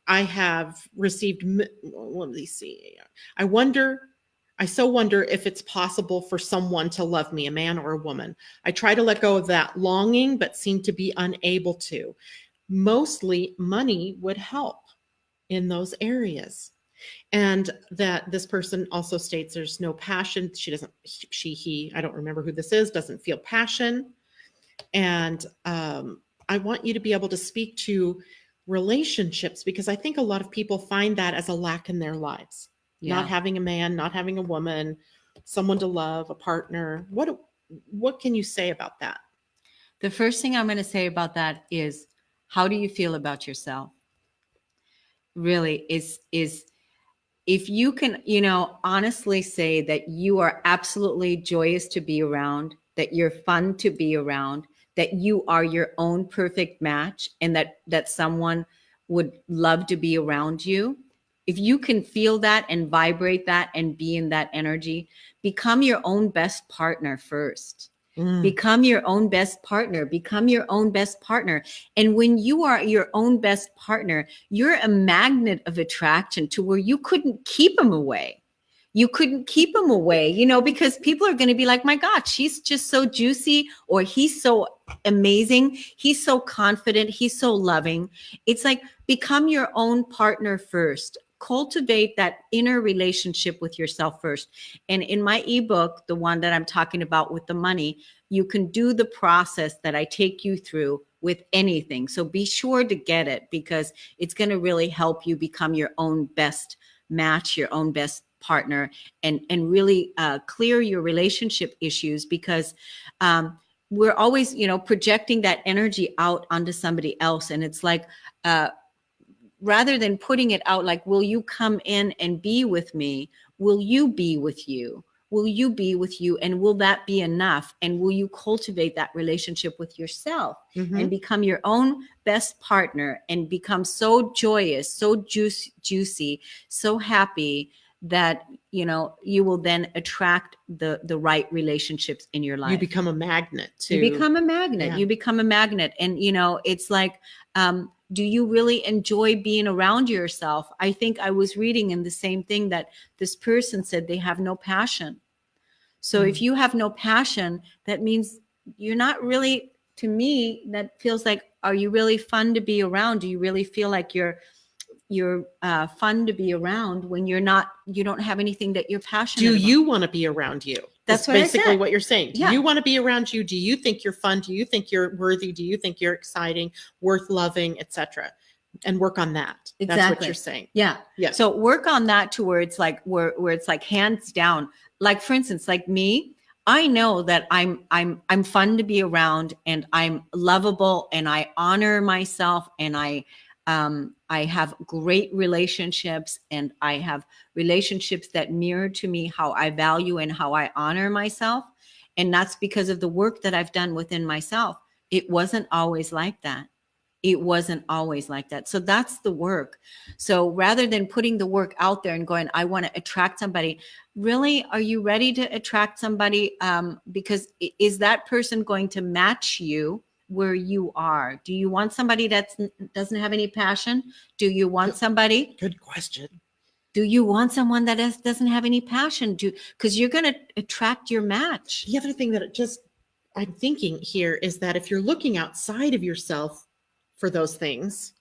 have received, let me see. I so wonder if it's possible for someone to love me, a man or a woman. I try to let go of that longing, but seem to be unable to. Mostly money would help in those areas. And that this person also states there's no passion. He, I don't remember who this is, doesn't feel passion. And I want you to be able to speak to relationships, because I think a lot of people find that as a lack in their lives. Yeah. Not having a man, not having a woman, someone to love, a partner. What can you say about that? The first thing I'm going to say about that is, how do you feel about yourself? Really is if you can, honestly say that you are absolutely joyous to be around, that you're fun to be around, that you are your own perfect match, and that someone would love to be around you. If you can feel that and vibrate that and be in that energy, become your own best partner first. Become your own best partner. Become your own best partner. And when you are your own best partner, you're a magnet of attraction to where you couldn't keep them away. You couldn't keep them away, because people are going to be like, my God, she's just so juicy, or he's so amazing. He's so confident. He's so loving. It's like, become your own partner first. Cultivate that inner relationship with yourself first. And in my ebook, the one that I'm talking about with the money, you can do the process that I take you through with anything. So be sure to get it, because it's going to really help you become your own best match, your own best partner, and really clear your relationship issues, because we're always, projecting that energy out onto somebody else. And it's like, rather than putting it out like, will you come in and be with me? Will you be with you? Will you be with you? And will that be enough? And will you cultivate that relationship with yourself and become your own best partner and become so joyous, so juicy, so happy that, you will then attract the right relationships in your life. You become a magnet too. You become a magnet. Yeah. You become a magnet. And, it's like, do you really enjoy being around yourself? I think I was reading in the same thing that this person said they have no passion. So if you have no passion, that means you're not really, to me, that feels like, are you really fun to be around? Do you really feel like you're fun to be around when you don't have anything that you're passionate about? Do you want to be around you? That's basically what you're saying. Do Yeah. you want to be around you? Do you think you're fun? Do you think you're worthy? Do you think you're exciting, worth loving, etc.? And work on that. Exactly. That's what you're saying. Yeah. Yeah. So work on that to where it's like where it's like hands down. Like, for instance, like me, I know that I'm fun to be around, and I'm lovable, and I honor myself, and I have great relationships, and I have relationships that mirror to me how I value and how I honor myself. And that's because of the work that I've done within myself. It wasn't always like that. It wasn't always like that. So that's the work. So rather than putting the work out there and going, I want to attract somebody, really, are you ready to attract somebody? Because is that person going to match you where you are? Do you want somebody that doesn't have any passion? Do you want somebody? Good question. Do you want someone that doesn't have any passion? Because you're going to attract your match. The other thing that I'm thinking here is that if you're looking outside of yourself for those things,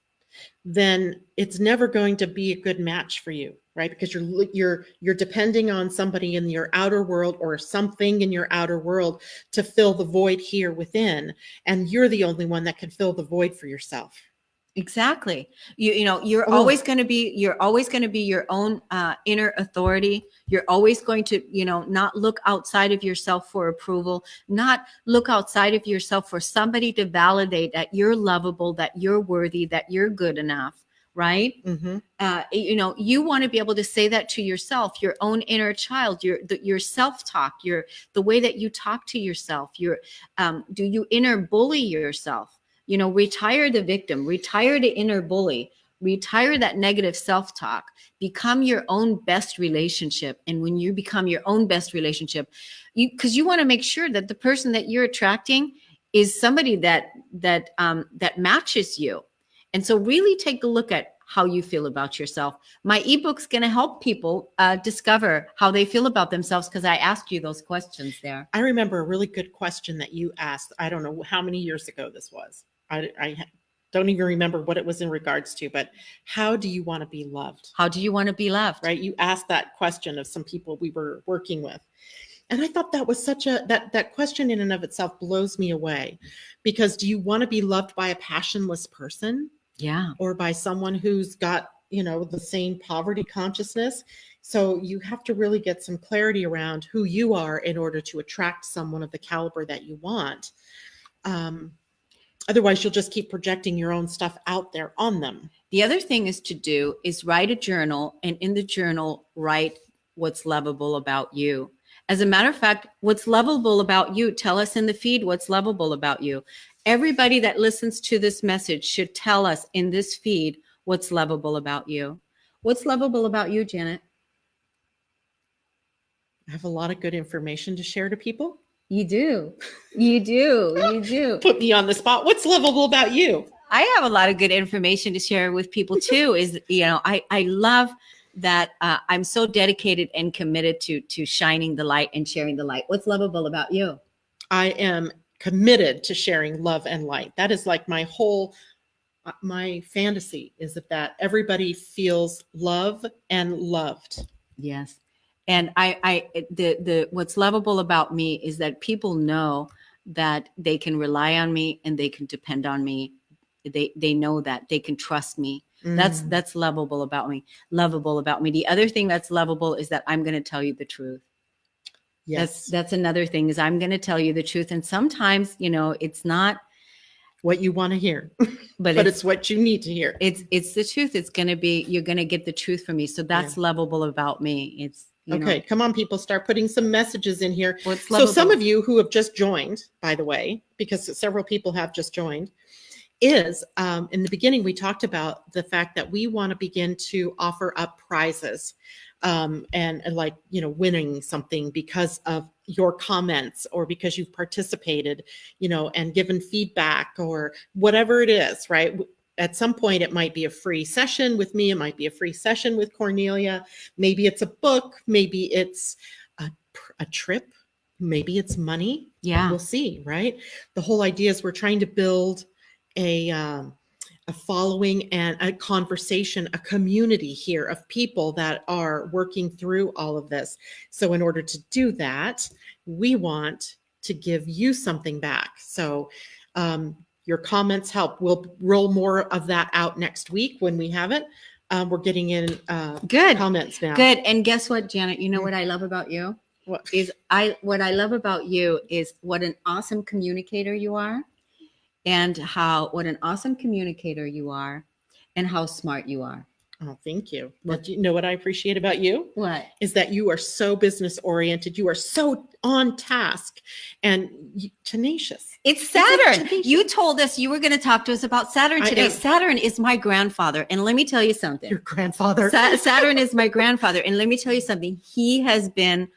then it's never going to be a good match for you, right? Because you're depending on somebody in your outer world or something in your outer world to fill the void here within, and you're the only one that can fill the void for yourself. Exactly. You're always going to be your own inner authority. You're always going to, not look outside of yourself for approval, not look outside of yourself for somebody to validate that you're lovable, that you're worthy, that you're good enough. Right. Mm-hmm. You want to be able to say that to yourself, your own inner child, your self-talk, the way that you talk to yourself, do you inner bully yourself? Retire the victim, retire the inner bully, retire that negative self-talk, become your own best relationship. And when you become your own best relationship, because you want to make sure that the person that you're attracting is somebody that matches you. And so really take a look at how you feel about yourself. My ebook's going to help people discover how they feel about themselves, because I asked you those questions there. I remember a really good question that you asked. I don't know how many years ago this was. I don't even remember what it was in regards to, but how do you want to be loved? How do you want to be loved? Right. You asked that question of some people we were working with. And I thought that was that question in and of itself blows me away, because do you want to be loved by a passionless person? Yeah. Or by someone who's got, the same poverty consciousness? So you have to really get some clarity around who you are in order to attract someone of the caliber that you want. Otherwise, you'll just keep projecting your own stuff out there on them. The other thing is write a journal, and in the journal, write what's lovable about you. As a matter of fact, what's lovable about you, tell us in the feed what's lovable about you. Everybody that listens to this message should tell us in this feed what's lovable about you. What's lovable about you, Janet? I have a lot of good information to share to people. You do. You do. You do. Put me on the spot. What's lovable about you? I have a lot of good information to share with people too. I love that I'm so dedicated and committed to shining the light and sharing the light. What's lovable about you? I am committed to sharing love and light. That is like my fantasy is that everybody feels love and loved. Yes. And what's lovable about me is that people know that they can rely on me and they can depend on me. They know that they can trust me. That's lovable about me. Lovable about me. The other thing that's lovable is that I'm going to tell you the truth. Yes. That's another thing, is I'm going to tell you the truth. And sometimes, it's not what you want to hear, but it's what you need to hear. It's the truth. It's going to be, you're going to get the truth from me. So that's lovable about me. It's, okay. Come on, people, start putting some messages in here. So some of you who have just joined, by the way, because several people have just joined, is in the beginning, we talked about the fact that we want to begin to offer up prizes. And like, winning something because of your comments or because you've participated, and given feedback or whatever it is, right? At some point, it might be a free session with me. It might be a free session with Kornelia. Maybe it's a book. Maybe it's a trip. Maybe it's money. Yeah. We'll see, right? The whole idea is we're trying to build a following and a conversation, a community here of people that are working through all of this. So in order to do that, we want to give you something back. So your comments help. We'll roll more of that out next week when we have it. We're getting in good comments now. Good. And guess what, Janet? You know what I love about you? What I love about you is what an awesome communicator you are. And what an awesome communicator you are, and how smart you are. Oh, thank you. But you know what I appreciate about you? What? Is that you are so business oriented. You are so on task and tenacious. It's Saturn. tenacious? You told us you were going to talk to us about Saturn I today. am. Saturn is my grandfather. And let me tell you something. Your grandfather. Saturn is my grandfather. And let me tell you something. He has been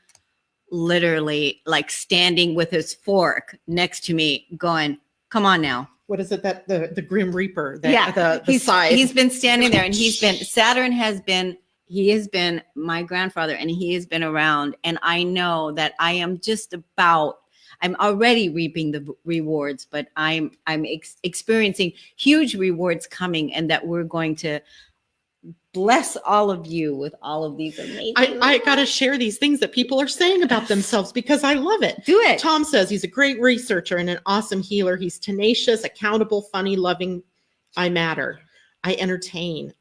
literally like standing with his fork next to me going, come on now. What is it that the Grim Reaper? Yeah, The scythe. he's been standing there, and Saturn has been my grandfather, and he has been around. And I know that I'm already reaping the rewards, but I'm experiencing huge rewards coming, and that we're going to bless all of you with all of these amazing. I got to share these things that people are saying about themselves because I love it. Do it. Tom says he's a great researcher and an awesome healer. He's tenacious, accountable, funny, loving. I matter. I entertain.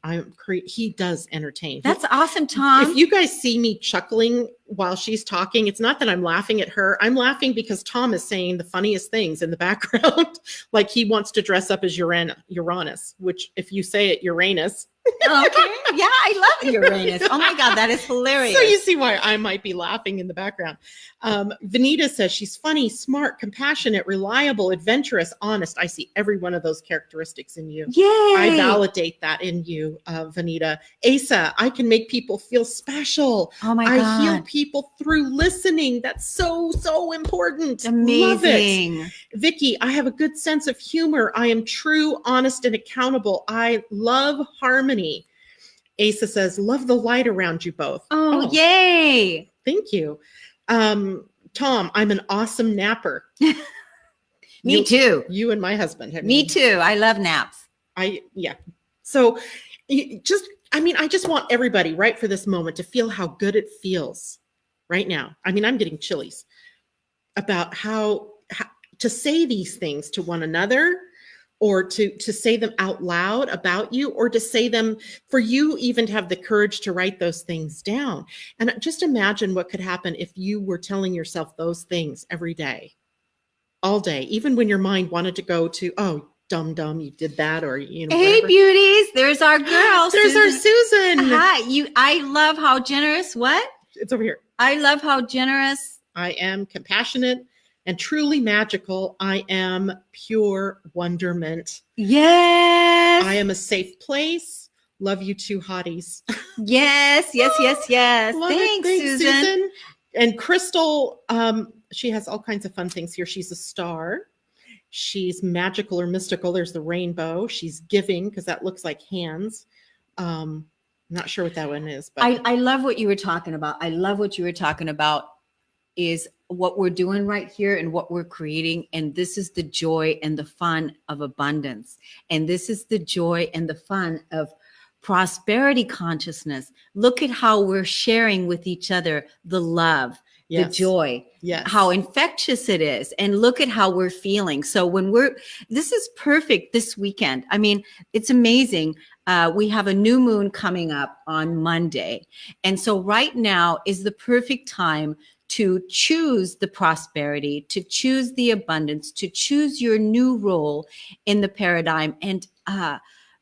He does entertain. That's awesome, Tom. If you guys see me chuckling while she's talking, it's not that I'm laughing at her. I'm laughing because Tom is saying the funniest things in the background. Like he wants to dress up as Uranus, which if you say it, Uranus. Okay. Yeah, I love Uranus. Oh my God, that is hilarious. So you see why I might be laughing in the background. Vanita says she's funny, smart, compassionate, reliable, adventurous, honest. I see every one of those characteristics in you. Yay! I validate that in you, Vanita. Asa, I can make people feel special. Oh my God. I heal people through listening. That's so important. Amazing. Love it. Vicky, I have a good sense of humor. I am true, honest, and accountable. I love harmony. Asa says, love the light around you both. Oh, yay. Thank you. Tom, I'm an awesome napper. Me too. You and my husband. Me too. I love naps. Yeah. So I just want everybody right for this moment to feel how good it feels right now. I mean, I'm getting chillies about how to say these things to one another, or to say them out loud about you, or to say them for you even to have the courage to write those things down. And just imagine what could happen if you were telling yourself those things every day, all day, even when your mind wanted to go to, oh, dumb, you did that, or, Hey, whatever. beauties, there's our girl. There's Susan. our Susan. Hi. I love how generous. What? It's over here. I love how generous. I am compassionate and truly magical. I am pure wonderment. Yes. I am a safe place. Love you too, hotties. Yes. Thanks, Susan. And Crystal, she has all kinds of fun things here. She's a star. She's magical or mystical. There's the rainbow. She's giving, because that looks like hands. Not sure what that one is, but I love what you were talking about. I love what you were talking about is what we're doing right here and what we're creating. And this is the joy and the fun of abundance. And this is the joy and the fun of prosperity consciousness. Look at how we're sharing with each other the love, the joy, how infectious it is. And look at how we're feeling. So this is perfect this weekend. I mean, it's amazing. We have a new moon coming up on Monday. And so right now is the perfect time to choose the prosperity, to choose the abundance, to choose your new role in the paradigm, and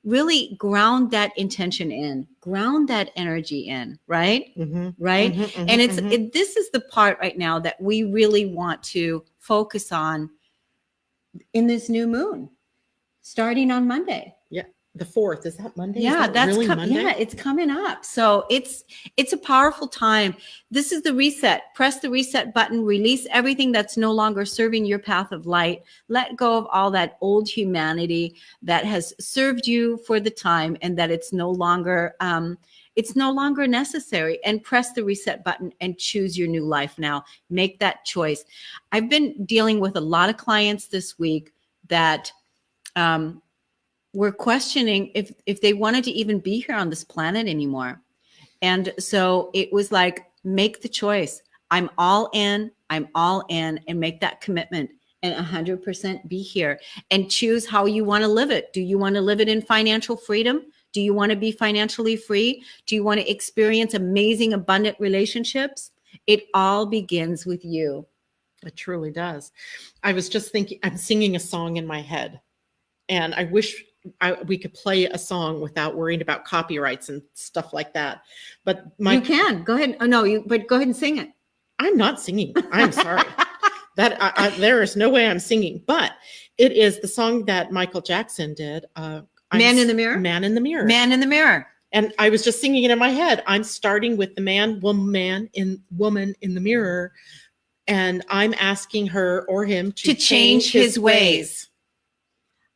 really ground that intention in, ground that energy in, right? Mm-hmm. Right? Mm-hmm, And this is the part right now that we really want to focus on in this new moon, starting on Monday. Yeah. The 4th, is that Monday? Yeah, that's really Monday? Yeah, it's coming up. So it's a powerful time. This is the reset. Press the reset button, release everything that's no longer serving your path of light. Let go of all that old humanity that has served you for the time, and that it's no longer necessary. And press the reset button and choose your new life now. Make that choice. I've been dealing with a lot of clients this week that we're questioning if they wanted to even be here on this planet anymore. And so it was like, make the choice. I'm all in, and make that commitment and 100% be here and choose how you want to live it. Do you want to live it in financial freedom? Do you want to be financially free? Do you want to experience amazing, abundant relationships? It all begins with you. It truly does. I was just thinking, I'm singing a song in my head, and I wish we could play a song without worrying about copyrights and stuff like that. But you can go ahead. Oh no, but go ahead and sing it. I'm not singing. I'm sorry. There is no way I'm singing, but it is the song that Michael Jackson did. Man in the Mirror? Man in the Mirror. Man in the Mirror. And I was just singing it in my head. I'm starting with the woman in the mirror, and I'm asking her or him to change his ways.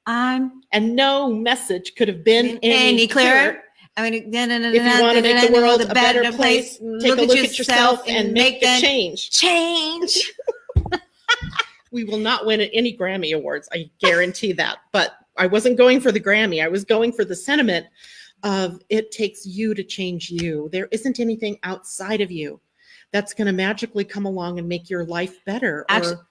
And no message could have been any clearer. I mean, if you want to make the world a better place, take a look at yourself and make the change. Change. We will not win any Grammy Awards. I guarantee that. But I wasn't going for the Grammy. I was going for the sentiment of it takes you to change you. There isn't anything outside of you that's going to magically come along and make your life better. Or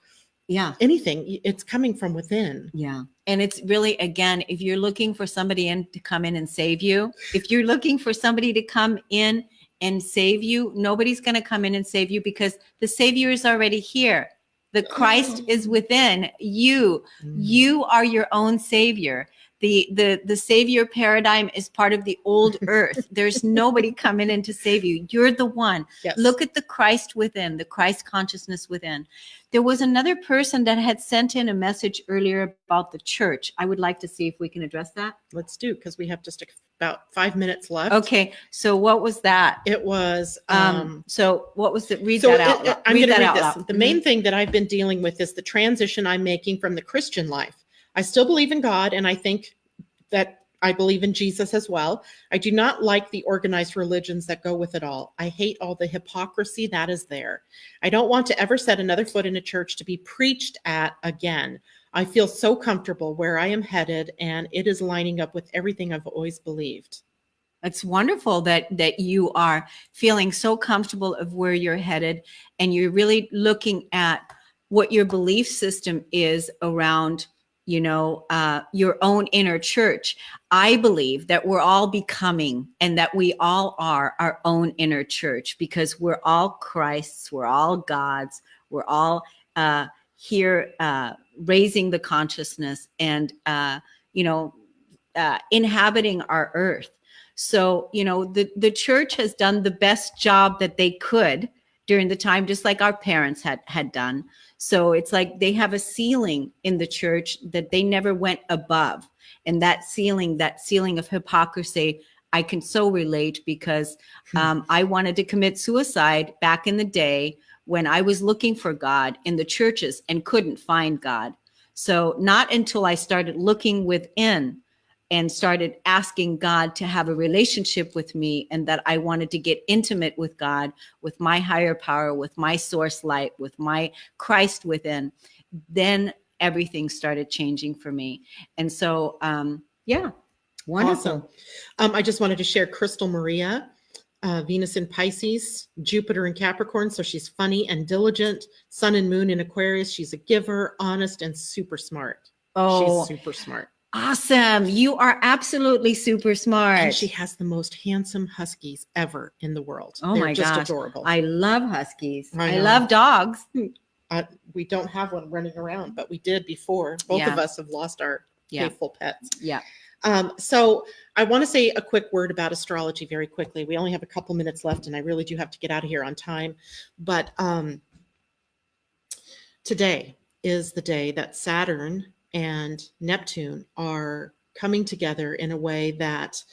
anything. It's coming from within. Yeah. And it's really, again, if you're looking for somebody to come in and save you, if you're looking for somebody to come in and save you, nobody's going to come in and save you, because the Savior is already here. The Christ is within you. You are your own Savior. The Savior paradigm is part of the old earth. There's nobody coming in to save you. You're the one. Yes. Look at the Christ within, the Christ consciousness within. There was another person that had sent in a message earlier about the church. I would like to see if we can address that. Let's do, because we have just about 5 minutes left. Okay. So what was that? It was. So what was it? Read that out loud. I'm going to read this. The main thing that I've been dealing with is the transition I'm making from the Christian life. I still believe in God, and I think that I believe in Jesus as well. I do not like the organized religions that go with it all. I hate all the hypocrisy that is there. I don't want to ever set another foot in a church to be preached at again. I feel so comfortable where I am headed, and it is lining up with everything I've always believed. It's wonderful that you are feeling so comfortable of where you're headed, and you're really looking at what your belief system is around, your own inner church. I believe that we're all becoming, and that we all are our own inner church, because we're all Christ's, we're all God's, we're all here raising the consciousness and, inhabiting our earth. So, the church has done the best job that they could during the time, just like our parents had done. So it's like they have a ceiling in the church that they never went above. And that ceiling of hypocrisy, I can so relate, because I wanted to commit suicide back in the day when I was looking for God in the churches and couldn't find God. So not until I started looking within and started asking God to have a relationship with me, and that I wanted to get intimate with God, with my higher power, with my source light, with my Christ within, then everything started changing for me. And so, wonderful. Awesome. I just wanted to share Crystal Maria, Venus in Pisces, Jupiter in Capricorn. So she's funny and diligent. Sun and Moon in Aquarius. She's a giver, honest, and super smart. Oh, she's super smart. Awesome. You are absolutely super smart. And she has the most handsome huskies ever in the world. Oh, They're my just gosh. adorable. I love huskies. I love dogs. We don't have one running around, but we did before. Both of us have lost our faithful pets. Yeah. So I want to say a quick word about astrology very quickly. We only have a couple minutes left, and I really do have to get out of here on time. But today is the day that Saturn and Neptune are coming together in a way that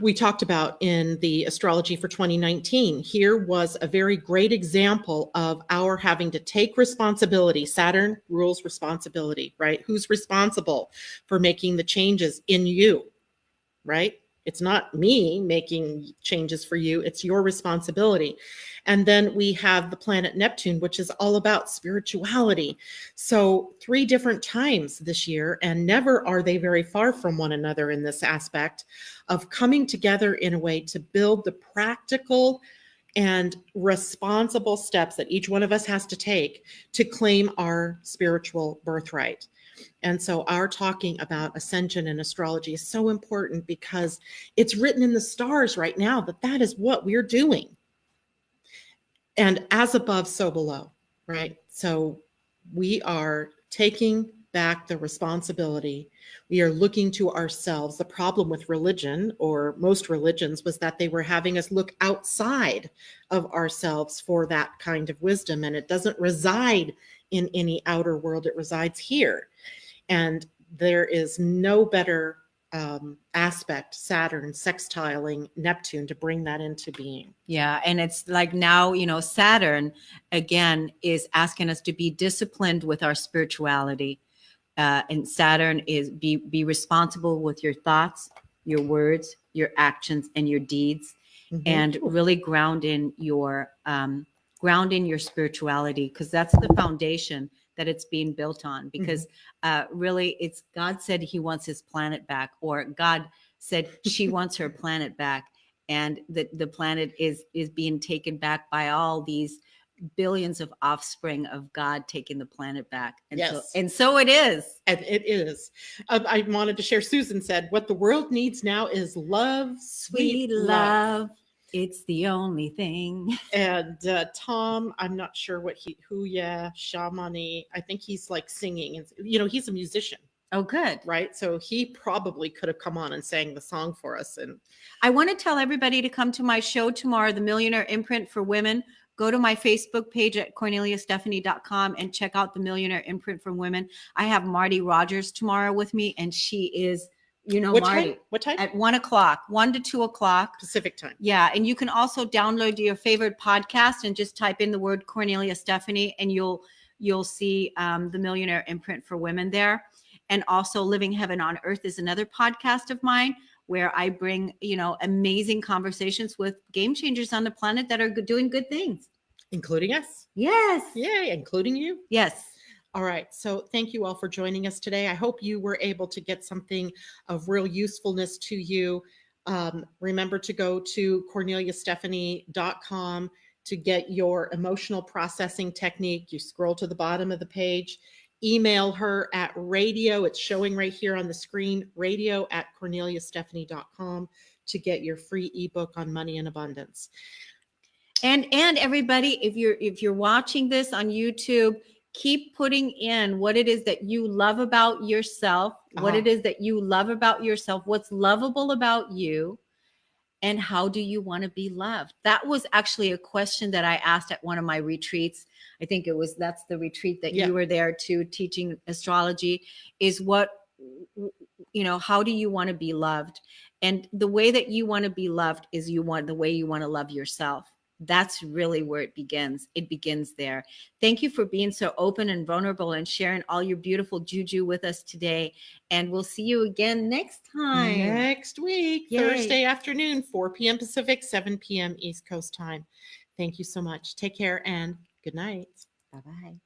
we talked about in the astrology for 2019. Here was a very great example of our having to take responsibility. Saturn rules responsibility, right? Who's responsible for making the changes in you, right? It's not me making changes for you. It's your responsibility. And then we have the planet Neptune, which is all about spirituality. So 3 different times this year, and never are they very far from one another in this aspect of coming together in a way to build the practical and responsible steps that each one of us has to take to claim our spiritual birthright. And so our talking about ascension and astrology is so important, because it's written in the stars right now that is what we're doing. And as above, so below, right? So we are taking back the responsibility. We are looking to ourselves. The problem with religion, or most religions, was that they were having us look outside of ourselves for that kind of wisdom. And it doesn't reside in any outer world, it resides here. And there is no better aspect, Saturn sextiling Neptune, to bring that into being. Yeah. And it's like now, Saturn again is asking us to be disciplined with our spirituality. And Saturn is be responsible with your thoughts, your words, your actions, and your deeds, and really ground in your spirituality, because that's the foundation that it's being built on. Because really, it's God said He wants His planet back, or God said she wants her planet back, and the planet is being taken back by all these billions of offspring of God taking the planet back. And yes. So it is. And it is. I wanted to share, Susan said, what the world needs now is love, sweet love. It's the only thing. And Tom, I'm not sure Huya Shamani, I think he's like singing. He's a musician. Oh, good. Right? So he probably could have come on and sang the song for us. And I want to tell everybody to come to my show tomorrow, The Millionaire Imprint for Women. Go to my Facebook page at KorneliaStephanie.com and check out The Millionaire Imprint for Women. I have Marty Rogers tomorrow with me, and she is, what Marty. Time? What time? At 1 o'clock, 1 to 2 o'clock. Pacific time. Yeah. And you can also download your favorite podcast and just type in the word Kornelia Stephanie, and you'll see The Millionaire Imprint for Women there. And also Living Heaven on Earth is another podcast of mine, where I bring, amazing conversations with game changers on the planet that are doing good things. Including us. Yes. Yay, including you. Yes. All right. So thank you all for joining us today. I hope you were able to get something of real usefulness to you. Remember to go to KorneliaStephanie.com to get your emotional processing technique. You scroll to the bottom of the page. Email her at radio. It's showing right here on the screen, radio@KorneliaStephanie.com, to get your free ebook on money and abundance. And everybody, if you're watching this on YouTube, keep putting in what it is that you love about yourself, what it is that you love about yourself, what's lovable about you, and how do you want to be loved? That was actually a question that I asked at one of my retreats. I think that's the retreat that you were there to, teaching astrology, is how do you want to be loved? And the way that you want to be loved is the way you want to love yourself. That's really where it begins. It begins there. Thank you for being so open and vulnerable and sharing all your beautiful juju with us today. And we'll see you again next time. Next week, Yay. Thursday afternoon, 4 p.m. Pacific, 7 p.m. East Coast time. Thank you so much. Take care and good night. Bye-bye.